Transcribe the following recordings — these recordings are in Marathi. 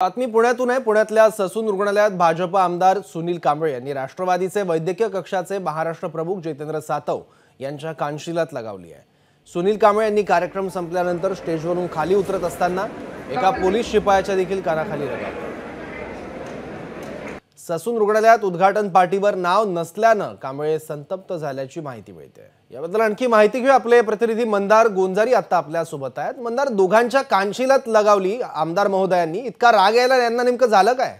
बातमी पुण्यातून आहे। पुण्यातल्या ससून रुग्णालयात भाजप आमदार सुनील कांबळे यांनी राष्ट्रवादीचे वैद्यकीय कक्षाचे महाराष्ट्र प्रमुख जितेंद्र सातव यांच्या कानशिलात लगावली आहे। सुनील कांबळे यांनी कार्यक्रम संपल्यानंतर स्टेजवरून खाली उतरत असताना एका पोलीस शिपायाच्या देखील कानाखाली लगावली। ससून रुग्णालयात उद्घाटन पार्टीवर नाव नसल्याने कांबळे संतप्त झाल्याची माहिती मिळते। याबद्दल आणखी माहिती घेऊ, आपले प्रतिनिधी मंदार गोंजारी आता आपल्या सोबत आहेत। मंदार, दोघांच्या कानशिलात लगावली आमदार महोदयांनी, इतका राग यायला यांना नेमकं झालं काय?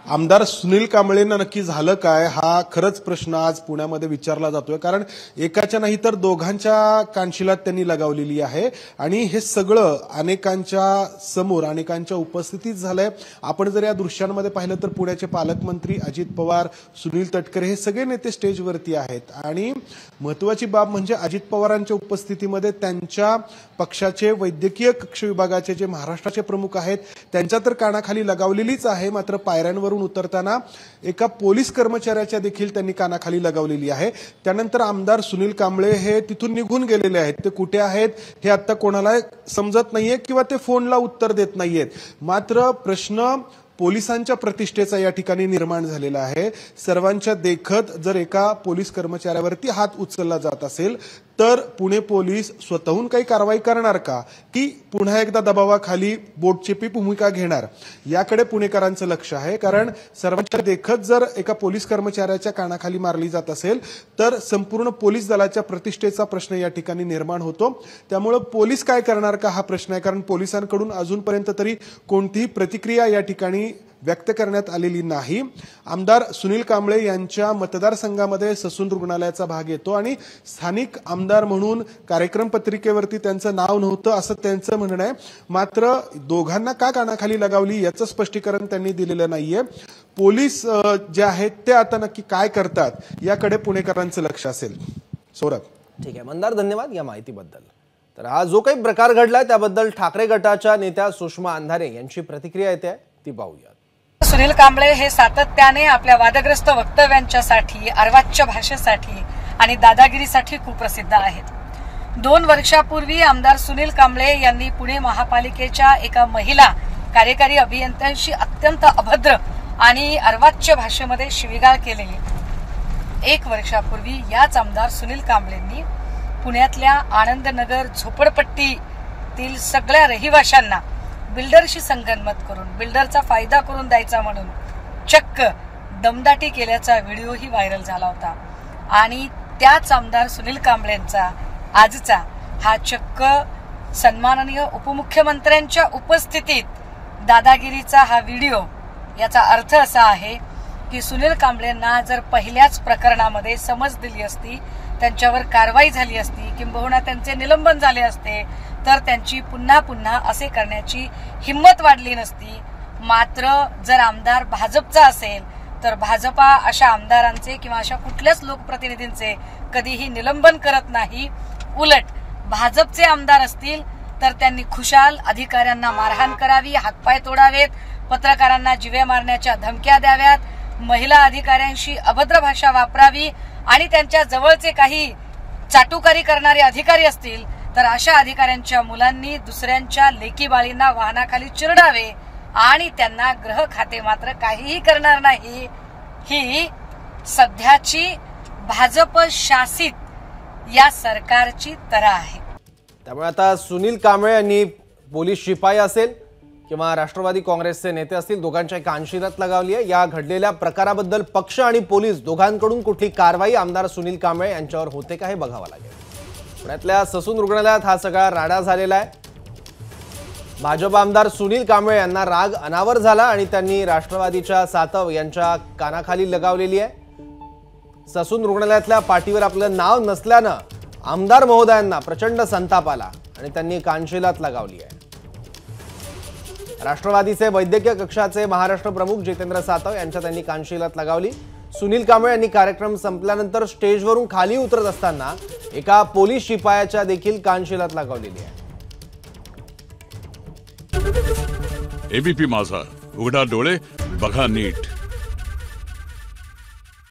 आमदार सुनील कांबळेंना नक्की झालं काय, हा खरंच प्रश्न आज पुण्यामध्ये विचारला जातोय। कारण एकाच्या नाही तर दोघांच्या कानशिलात त्यांनी लगावलेली आहे आणि हे सगळं अनेकांच्या समोर, अनेकांच्या उपस्थितीत झालंय। आपण जर या दृश्यांमध्ये पाहिलं तर पुण्याचे पालकमंत्री अजित पवार, सुनील तटकरे हे सगळे नेते स्टेजवरती आहेत आणि महत्त्वाची बाब म्हणजे अजित पवारांच्या उपस्थितीमध्ये त्यांच्या पक्षाचे वैद्यकीय कक्ष विभागाचे जे महाराष्ट्राचे प्रमुख आहेत त्यांच्या तर कानाखाली लगावलेलीच आहे, मात्र पायऱ्यांवरून उतरताना एका पोलीस कर्मचाऱ्याच्या देखील त्यांनी कानाखाली लगावलेली आहे। त्यानंतर आमदार सुनील कांबळे हे तिथून निघून गेलेले आहेत। ते कुठे आहेत हे आता कोणाला समजत नाहीये किंवा ते फोनला उत्तर देत नाहीयेत। मात्र प्रश्न पोलिसांच्या प्रतिष्ठेचा या ठिकाणी निर्माण झालेला आहे। सर्वांच्या देखत जर एका पोलीस कर्मचाऱ्यावरती हात उचलला जात असेल तर पुणे पोलीस स्वतःहून काही कारवाई करणार का, की पुन्हा एकदा दबावाखाली बोटचेपी भूमिका घेणार, याकडे पुणेकरांचं लक्ष आहे। कारण सर्वांच्या देखत जर एका पोलीस कर्मचाऱ्याच्या कानाखाली मारली जात असेल तर संपूर्ण पोलीस दलाच्या प्रतिष्ठेचा प्रश्न या ठिकाणी निर्माण होतो। त्यामुळे पोलीस काय करणार का हा प्रश्न आहे, कारण पोलिसांकडून अजूनपर्यंत तरी कोणतीही प्रतिक्रिया या ठिकाणी व्यक्त करण्यात आलेली नाही। आमदार सुनील कांबळे यांच्या मतदारसंघामध्ये ससून रुग्णालयाचा भाग येतो आणि स्थानिक आमदार म्हणून कार्यक्रम पत्रिकेवरती त्यांचं नाव नव्हतं असं त्यांचं म्हणणं आहे। मात्र दोघांना का कानाखाली लगावली याचं स्पष्टीकरण त्यांनी दिलेलं नाहीये। पोलीस जे आहेत ते आता नक्की काय करतात याकडे पुणेकरांचं लक्ष असेल। सौरभ, ठीक आहे मंदार, धन्यवाद या माहितीबद्दल। तर हा जो काही प्रकार घडला त्याबद्दल ठाकरे गटाच्या नेत्या सुषमा अंधारे यांची प्रतिक्रिया येते, ती पाहूया। सुनील कांबळे हे सातत्याने आपल्या वादग्रस्त वक्तव्यांच्यासाठी, अर्वाच्य भाषेसाठी आणि दादागिरीसाठी कुप्रसिद्ध आहेत। 2 वर्षापूर्वी आमदार सुनील कांबळे यांनी पुणे महापालिकेच्या एका महिला कार्यकारी अभियंत्यांशी अत्यंत अभद्र आणि अर्वाच्य भाषेमध्ये शिवीगाळ केलेली। 1 वर्षापूर्वी याच आमदार सुनील कांबळेंनी पुण्यातल्या आनंदनगर झोपडपट्टीतील सगळ्या रहिवाशांना बिल्डरशी संगनमत करून बिल्डरचा फायदा करून द्यायचा म्हणून चक्क दमदाटी केल्याचा व्हिडिओही व्हायरल झाला होता। आणि त्याच आमदार सुनील कांबळेंचा आजचा हा चक्क सन्माननीय उपमुख्यमंत्र्यांच्या उपस्थितीत दादागिरीचा हा व्हिडिओ, याचा अर्थ असा आहे की सुनील कांबळेंना जर पहिल्याच प्रकरणामध्ये समज दिली असती, त्यांच्यावर कारवाई झाली असती, किंबहुना त्यांचे निलंबन झाले असते तर त्यांची पुन्हा पुन्हा असे करण्याची हिम्मत वाढली नसती। मात्र जर आमदार भाजपचा असेल तर भाजपा अशा आमदारांचे किंवा अशा कुठल्याच लोकप्रतिनिधींचे कधीही निलंबन करत नाही। उलट भाजपचे आमदार असतील तर त्यांनी खुशाल अधिकाऱ्यांना मारहाण करावी, हातपाय तोडावेत, पत्रकारांना जीवे मारण्याच्या धमक्या द्याव्यात, महिला अधिकाऱ्यांशी अभद्र भाषा वापरावी आणि त्यांच्या जवळचे काही चाटुकारी करणारे अधिकारी असतील तर अशा अधिकाऱ्यांच्या मुलांनी दुसऱ्यांच्या लेकी बाळींना वाहनाखाली चिरडावे आणि त्यांना गृह खाते मात्र काहीही करणार नाही। ही सध्याची भाजप शासित या सरकारची तऱ्हा आहे। त्यामुळे आता सुनील कांबळे यांनी पोलीस शिपाई असेल किंवा राष्ट्रवादी काँग्रेसचे नेते असतील, दोघांच्या कानशिलात लगावली आहे। या घडलेल्या प्रकाराबद्दल पक्ष आणि पोलीस दोघांकडून कुठली कारवाई आमदार सुनील कांबळे यांच्यावर होते का हे बघावं लागेल। पुण्यातल्या ससून रुग्णालयात हा सगळा राडा झालेला आहे। भाजप आमदार सुनील कांबळे यांना राग अनावर झाला आणि त्यांनी राष्ट्रवादीच्या सातव यांच्या कानाखाली लगावलेली आहे। ससून रुग्णालयातल्या पाठीवर आपलं नाव नसल्यानं आमदार महोदयांना प्रचंड संताप आला आणि त्यांनी कानशिलात लगावली आहे। राष्ट्रवादीचे वैद्यकीय कक्षाचे महाराष्ट्र प्रमुख जितेंद्र सातव यांच्या त्यांनी कानशिलात लगावली। सुनील कांबळे यांनी कार्यक्रम संपल्यानंतर स्टेजवरून खाली उतरत असताना एका पोलीस शिपायाच्या देखील कानशिलात लगावलेली आहे। एबीपी माझा, उघडा डोळे बघा नीट।